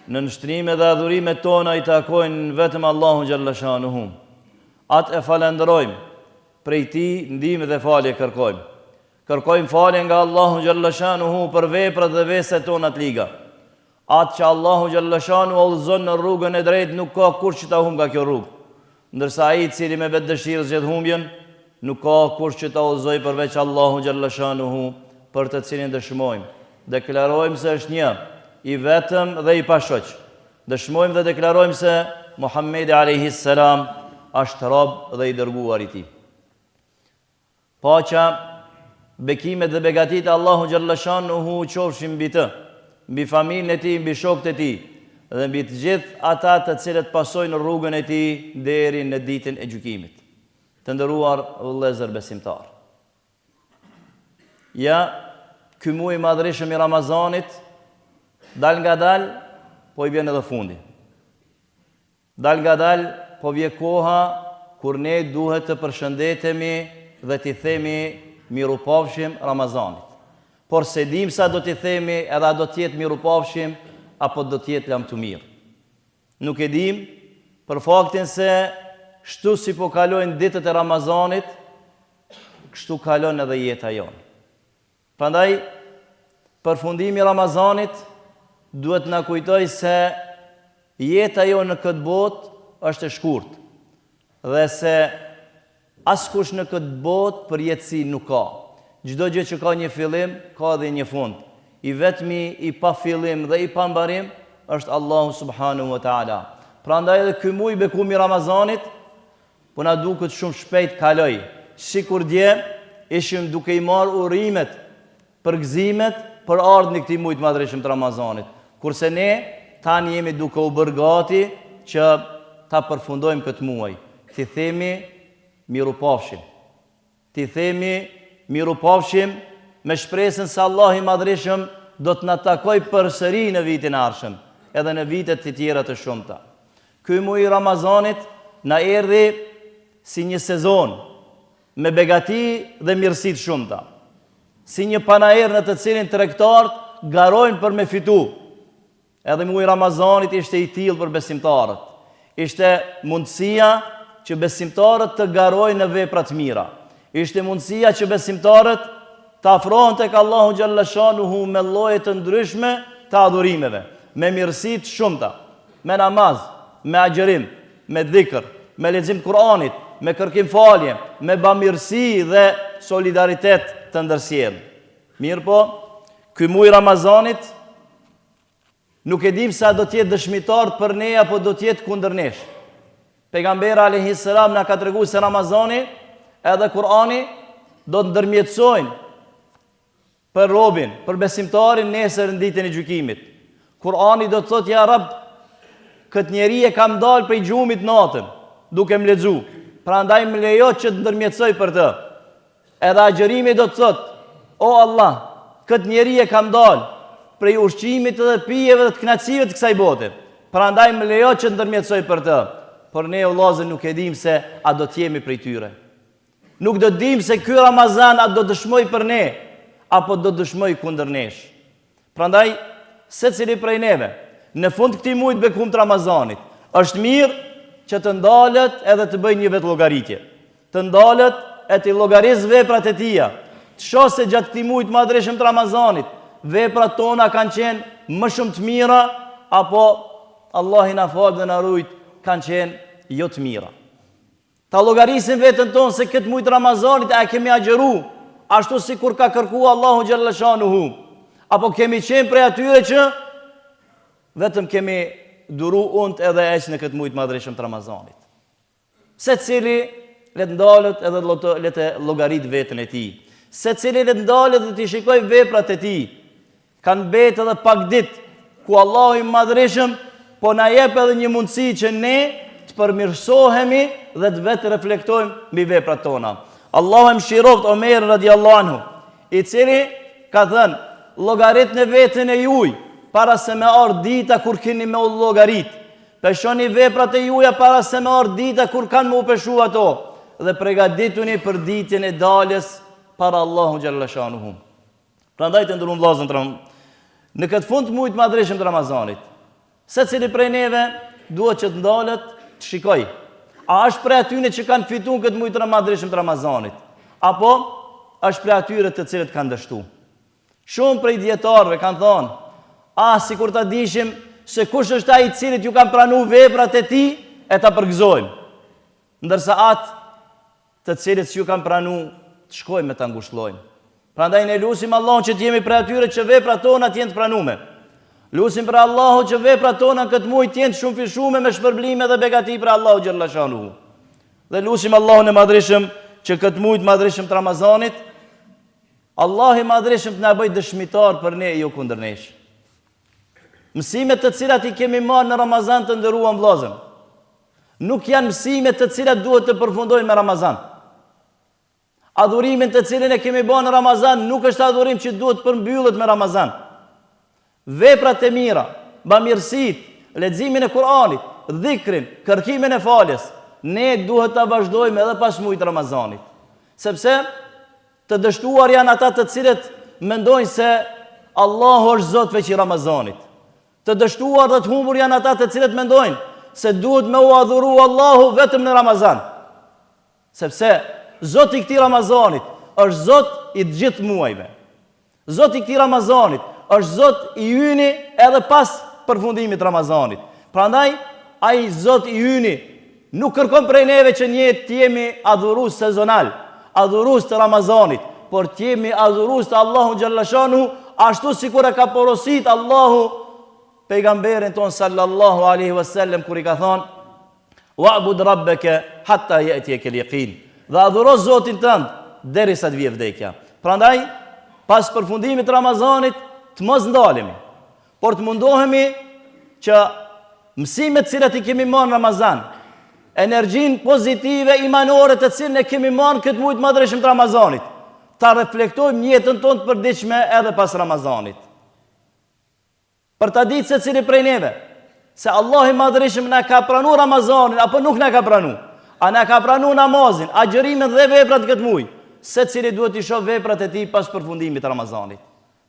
Në nështrime dhe adhurime tona i takojnë vetëm Allahu xhalla shanuhu. Atë e falenderojmë, prej ti ndihmë dhe falje kërkojmë. Kërkojmë falje nga Allahu xhalla shanuhu për veprat dhe veset tona të liga. Atë që Allahu xhalla shanuhu udhëzon në rrugën e drejtë nuk ka kush që ta humb nga kjo rrugë. Ndërsa ai i cili me vetë dëshirë zgjedh humbjen, nuk ka kush që ta udhëzojë përveç Allahu xhalla shanuhu, për të cilin dëshmojmë. Deklarojmë se është një, i vetëm dhe i pashoq. Dëshmojmë dhe deklarojmë se Muhammedi alayhis salam është rob dhe i dërguar i tij. Paqja, bekimet dhe begatit Allahu xhalla shanuhu qofshin mbi të, mbi familjen e tij, mbi shokët e tij dhe mbi të gjithë ata të cilët pasojnë rrugën e tij deri në ditën e gjykimit. Të nderuar vëllezër besimtar. Ja, ky muaj i madhërishëm i Ramazanit dal nga dal, po i vjen edhe fundi. Dal nga dal, po vje koha kur ne duhet të përshëndetemi dhe t'i themi mirupafshim Ramazanit. Por se dim sa do t'i themi edhe a do t'jetë mirupafshim, apo do t'jetë lam të mirë. Nuk e dim, për faktin se shtu si po kalojnë ditët e Ramazanit, kështu kalon edhe jeta jonë. Prandaj, përfundimi i Ramazanit duhet na kujtoj se jeta jo në këtë botë është e shkurt dhe se askush në këtë botë përjetësi nuk ka. Çdo gjë që ka një fillim, ka edhe një fund. I vetmi i pa fillim dhe i pa mbarim është Allahu subhanahu wa taala. Prandaj edhe ky muaj bekum i Ramazanit po na duket shumë shpejt kaloi. Sikur dje ishim duke i marrë urimet, përgëzimet për ardhmën e këtij muaji të madhërishëm të Ramazanit. Kurse ne tani jemi duke u bërë gati që ta përfundojmë këtë muaj. Ti themi mirupafshim. Ti themi mirupafshim me shpresën se Allah i madhërishëm do të na takoj përsëri në vitin e ardhshëm, edhe në vitet të tjera të shumta. Ky muaj i Ramazanit na erdhi si një sezon me begati dhe mirësi të shumta. Si një panaer në të cilin tregtarët garojnë për me fitu. Edhe muaji i Ramazanit ishte i tillë për besimtarët. Ishte mundësia që besimtarët të garojnë në vepra të mira. Ishte mundësia që besimtarët të afrohen tek Allahu xhalla shanuhu me lloje të ndryshme të adhurimeve, me mirësi të shumta, me namaz, me agjërim, me dhikr, me lexim Kur'anit, me kërkim falje, me bamirësi dhe solidaritet të ndërsjellë. Mirë po, ky muaj i Ramazanit nuk e dim sa do t'jetë dëshmitar për ne apo do t'jetë kundër nesh. Pejgamberi alayhis salam na ka treguar se Ramazani edhe Kur'ani do të ndërmjetësojnë për robin, për besimtarin nesër në ditën e gjykimit. Kur'ani do të thotë ja Rabb, këtë njeri e kam dalë prej gjumit natën, duke më lexu. Prandaj më lejo që të ndërmjetësoj për të. Edhe agjërimi do të thotë, o Allah, këtë njeri e kam dalë prej ushqimit dhe pijeve dhe të kënaqësive të kësaj bote. Prandaj më lejo që ndërmjetësoj për të. Por ne vëllezër nuk e dim se a do të jemi prej tyre. Nuk do të dim se ky Ramazan a do dëshmoj për ne apo do dëshmoj kundër nesh. Prandaj secili prej neve në fund të këtij muaji të bekum të Ramazanit është mirë që të ndalet edhe të bëjë një vetë llogaritje. Të ndalet e të llogarisë veprat e tija. Të shohë se gjatë këtij muaji të madhërishëm të Ramazanit veprat tona kanë qenë më shumë të mira apo Allah i na fal dhe na rujt kanë qenë jo të mira. Ta llogarisim veten tonë se këtë muaj të Ramazanit a kemi agjëru ashtu si kur ka kërkuar Allahu xhalla shanuhu, apo kemi qenë prej atyre që vetëm kemi duru unt edhe eq në këtë muaj të madhërishëm të Ramazanit. Secili le të ndalet edhe le të llogarit veten e tij. Secili le të ndalet dhe të shikoj veprat e tij. Kanë betë edhe pak ditë ku Allahu i madhërishëm po na jep edhe një mundësi që ne të përmirësohemi dhe të vetë reflektojmë mbi veprat tona. Allahu e mëshiroft Omer radiallahu anhu, i cili ka thënë, llogaritni veten e juaj para se me ardh dita kur keni me u llogarit. Peshoni veprat e juaja para se me ardh dita kur kanë me u peshu ato, dhe përgatituni për ditën e daljes para Allahu xhalla shanuhu. Prandaj të nderuar vëllezër, në këtë fund të muajit madhreshëm të Ramazanit, secili prej neve duhet që të ndalet të shikoj, a është prej atyre që kanë fituar këtë muaj të madhreshëm të Ramazanit, apo është prej atyre të cilët kanë dështu. Shumë prej dietarëve kanë thonë, sikur ta dishim se kush është ai i cilit ju kanë pranuar veprat e tij e ta përgëzojmë. Ndërsa atë të cilët ju kanë pranuar të shkojmë me ta ngushëllojmë. Prandaj ne lutim Allahun që të jemi prej atyre që veprat tona të jenë të pranuara. Lutim për Allahun që veprat tona këtë muaj të jenë shumë fishume me shpërblime dhe begati për Allahu xhalla shanuhu. Dhe lutim Allahun e madhreshëm që këtë muaj të madhreshëm të Ramazanit, Allahu i madhreshëm të na bëjë dëshmitar për ne jo kundër nesh. Mësimet të cilat i kemi marrë në Ramazan të nderuam vëllezër, nuk janë mësimet të cilat duhet të përfundojnë me Ramazan. Adhurimin të cilin e kemi bërë në Ramazan nuk është adhurim që duhet përmbyllet me Ramazan. Veprat e mira, bamirësit, leximin e Kuranit, dhikrin, kërkimin e faljes, ne duhet ta vazhdojmë edhe pas muajit të Ramazanit. Sepse të dështuar janë ata të cilët mendojnë se Allahu është Zot veç i Ramazanit. Të dështuar dhe të humbur janë ata të cilët mendojnë se duhet me u adhuru Allahu vetëm në Ramazan. Sepse Zoti i këtij Ramazanit është Zot i të gjithë muajve. Zoti i këtij Ramazanit është Zot i yni edhe pas përfundimit të Ramazanit. Prandaj ai Zot i yni nuk kërkon prej neve që ne të jemi adhurues sezonal, adhurues të Ramazanit, por të jemi adhurues të Allahu xhalla shanu, ashtu sikur e ka porosit Allahu pejgamberin ton sallallahu alaihi wasallam kur i ka thonë: "Wa'bud rabbaka hatta ya'tiyaka al-yaqin." Dhe adhuro Zotin tënd derisa të vijë vdekja. Prandaj, pas përfundimit të Ramazanit, të mos ndalemi, por të mundohemi që mësimet të cilat i kemi marrë në Ramazan, energjinë pozitive imanore të cilën e kemi marrë këtë muaj të madhreshëm të Ramazanit, ta reflektojmë në jetën tonë të përditshme edhe pas Ramazanit. Për ta ditë se cili prej neve, se Allah i madhreshëm na ka pranuar Ramazanin apo nuk na ka pranuar. A na ka pranuar namazin, agjërimin dhe veprat këtë muaj, se cili duhet i shoh veprat e tij pas përfundimit të Ramazanit.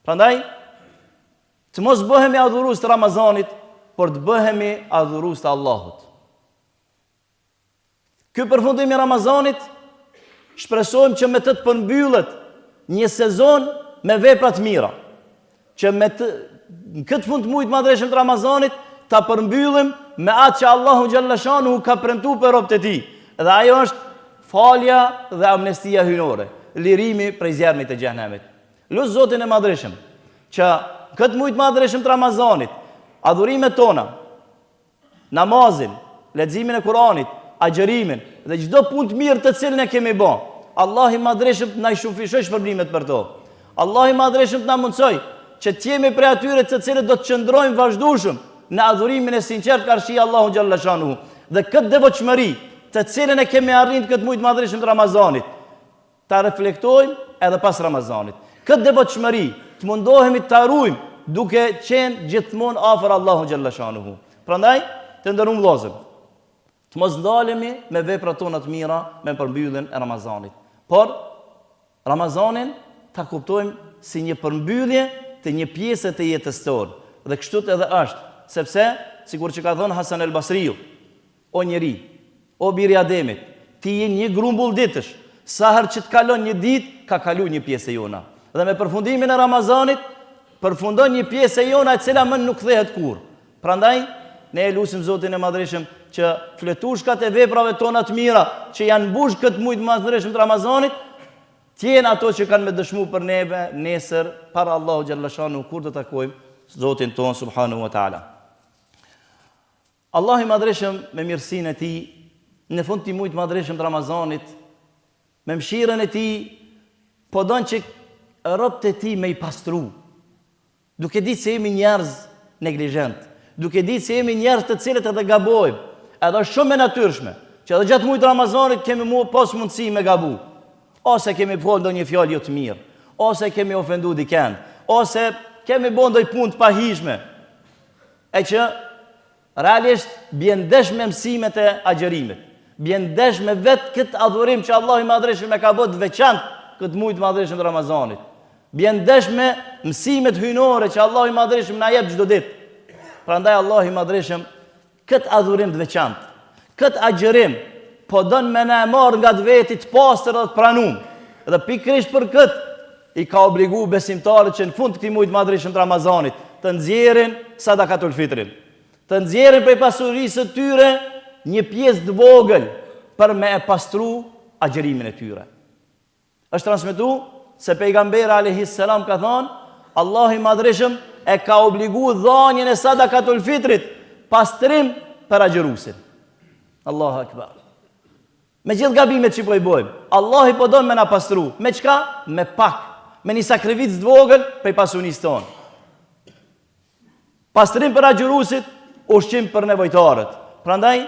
Prandaj, të mos bëhemi adhurues të Ramazanit, por të bëhemi adhurues të Allahut. Ky përfundim i Ramazanit shpresojmë që me të përmbyllet një sezon me vepra të mira, që në këtë fund të muajit madhreshëm të Ramazanit ta përmbyllim me atë që Allahu xhalla shanuhu ka premtuar për robët e tij. Dhe ajo është falja dhe amnestia hyjnore, lirimi prej zjarmit të xhenemit. Lut Zotin e madhreshëm që këtë muaj të madhreshëm të Ramazanit, adhurimet tona, namazin, leximin e Kuranit, agjërimin dhe çdo punë të mirë të cilën e kemi bën, Allah i madhreshëm të na shufishoj shpërblimet për to. Allah i madhreshëm të na mundsoj që të jemi prej atyre të cilët do të qëndrojmë vazhdueshëm në adhurimin e sinqert karshi Allahu xhalla shanuhu. Dhe këtë devotshmëri të cilën e kemi arritur këtë muaj të madhreshëm të Ramazanit, ta reflektojmë edhe pas Ramazanit. Këtë devotshmëri të mundohemi ta ruajmë duke qenë gjithmonë afër Allahu xhalla shanuhu. Prandaj, të nderuar vëllezër, të mos ndalemi me veprat tona të mira me përmbylljen e Ramazanit. Por Ramazanin ta kuptojmë si një përmbyllje të një pjese të jetës tonë. Dhe kështu edhe është, sepse sikur që ka thënë Hasan el Basriu, o njeri, o biri i Ademit, ti je një grumbull ditësh, sa herë që të kalon një ditë, ka kaluar një pjesë e jona. Dhe me përfundimin e Ramazanit, përfundon një pjesë e jona e cila më nuk kthehet kurrë. Prandaj, ne e lutim Zotin e madhreshëm që fletushkat e veprave tona të mira që janë mbush këtë muaj të madhreshëm të Ramazanit, të jenë ato që kanë me dëshmu për neve nesër para Allahu xhalla shanu kur të takojmë Zotin ton subhanahu wa taala. Allah i madhreshëm me mirësinë e tij në fund të muajit të madhreshëm të Ramazanit, me mëshirën e tij, po don që robët e tij me i pastru. Duke ditë se jemi njerëz neglizhent, duke ditë se jemi njerëz të cilët edhe gabojmë. Edhe është shumë e natyrshme që edhe gjatë muajit Ramazanit kemi pas mundësi me gabu. Ose kemi folë ndonjë fjalë jo të mirë, ose kemi ofendu dikën, ose kemi bën ndonjë punë të pahishme. E që realisht bjen ndesh me mësimet e agjërimit. Bjen ndesh me vetë këtë adhurim që Allahu i Madhreshëm e ka bërë të veçantë këtë muaj të madhreshëm të Ramazanit. Bjen ndesh me mësimet hyjnore që Allahu i Madhreshëm na jep çdo ditë. Prandaj Allahu i Madhreshëm këtë adhurim të veçantë, këtë agjërim po don me na marr nga veti të pastër dhe të pranuar. Dhe pikërisht për këtë i ka obliguar besimtarët që në fund të këtij muaji të madhreshëm të Ramazanit të nxjerrin sadakatul fitrin, të nxjerrin prej pasurisë së tyre një pjesë të vogël për me e pastru agjërimin e tyre. Është transmetuar se pejgamberi alayhis salam ka thënë, Allahu i Madhreshëm e ka obliguar dhënien e sadakatul fitrit pastrim për agjëruesin. Allahu akbar. Me gjithë gabimet që po i bojmë, Allah i po don me na pastru. Me çka? Me pak, me një sakrificë të vogël prej pasurisë tonë. Pastrim për agjëruesit, ushqim për nevojtarët. Prandaj,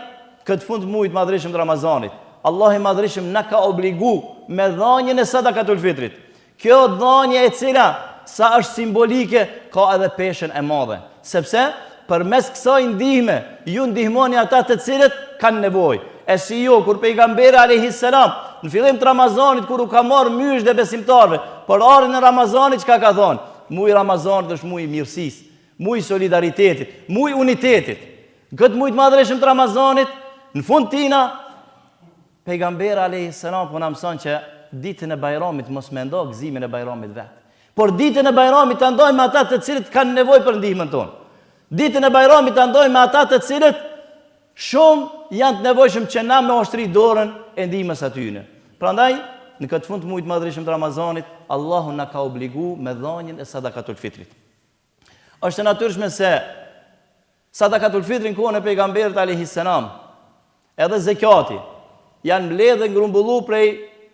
këtë fund muajit madhreshëm të Ramazanit, Allah i Madhreshëm na ka obliguar me dhënien e sadakatul fitrit. Kjo dhënie e cila sa është simbolike, ka edhe peshën e madhe. Sepse përmes kësaj ndihme, ju ndihmoni ata të cilët kanë nevojë. E si jo, kur pejgamberi alayhis salam në fillim të Ramazanit, kur u ka marrë mysh dhe besimtarve, për orën e Ramazanit çka ka thonë? Muaji Ramazanit është muaji i mirësisë, muaji i solidaritetit, muaji i unitetit. Këtë muaj të madhreshëm të Ramazanit, në fund tina, pejgamberi alayhis salam po na mëson që ditën e Bajramit mos me ndo gëzimin e Bajramit vet. Por ditën e Bajramit ta ndojmë me ata të cilët kanë nevojë për ndihmën tonë. Ditën e Bajramit ta ndojmë me ata të cilët shumë janë të nevojshëm që na me ushtri dorën e ndihmës atyne. Prandaj, në këtë fund të muajit madhreshëm të Ramazanit, Allahu na ka obliguar me dhënien e sadakatul fitrit. Është e natyrshme se sadakatul fitri në kohën e pejgamberit alayhis salam, edhe zekati janë mbledhur dhe ngrumbulluar prej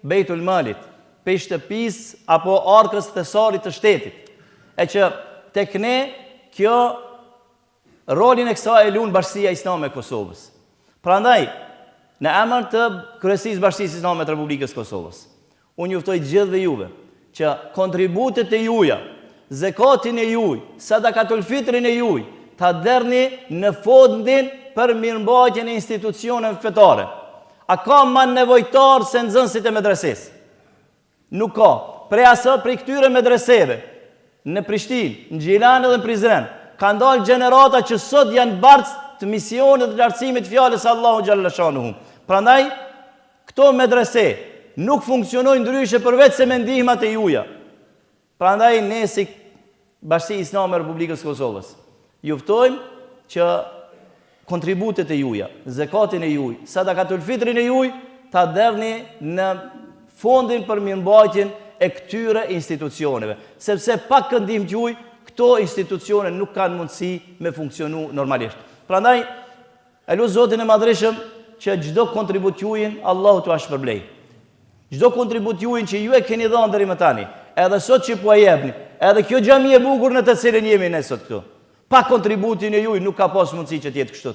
Beitul Malit, prej shtëpisë apo arkës thesarit të shtetit. E që tek ne kjo rolin e kësaj e lun Bashkia Islame e Kosovës. Prandaj, në emër të Kryesisë Bashkisë Islame të Republikës Kosovës, unë juftoj gjithëve juve që kontributet e juaja, zekatin e juaj, sadakatul fitrin e juaj, ta derni në fondin për mirëmbajtjen e institucioneve fetare. A ka më nevojtar se nxënësit e medresesë? Nuk ka. Prej këtyre medreseve, në Prishtinë, në Gjilan dhe në Prizren, ka ndalë gjenerata që sot janë bartës të misionit të lartësimit fjalës Allahu xhalla shanuhu. Prandaj, këto medrese nuk funksionojnë ndryshe përveç se me ndihmat e juaja. Prandaj, ne si Bashkia Islame e Republikës Kosovës, juftojmë që kontributet e juaja, zekatin e juaj, sadakatul fitrin e juaj, ta derni në fondin për mirëmbajtjen e këtyre institucioneve. Sepse pak ndihmë juaj, këto institucione nuk kanë mundësi me funksionu normalisht. Prandaj, e lut Zotin e Madhreshëm që çdo kontribut juajin Allahu t'ua shpërblej. Çdo kontribut juajin që ju e keni dhënë deri më tani, edhe sot që po e jepni, edhe kjo xhami e bukur në të cilën jemi ne sot këtu. Pa kontributin e juaj nuk ka pas mundësi që të jetë kështu.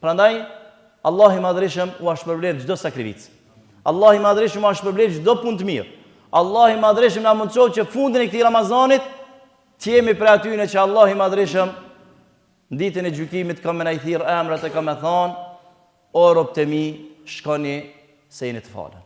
Prandaj, Allahu i Madhreshëm u shpërblet çdo sakrificë. Allahu i Madhreshëm u shpërblet çdo punë të mirë. Allahu i Madhreshëm na mundsoj që fundin e këtij Ramazanit të jemi për atyne që Allahu i Madhreshëm në ditën e gjykimit ka me na i thirr emrat e ka me thonë, o robët e mi, shkoni se jeni të falën.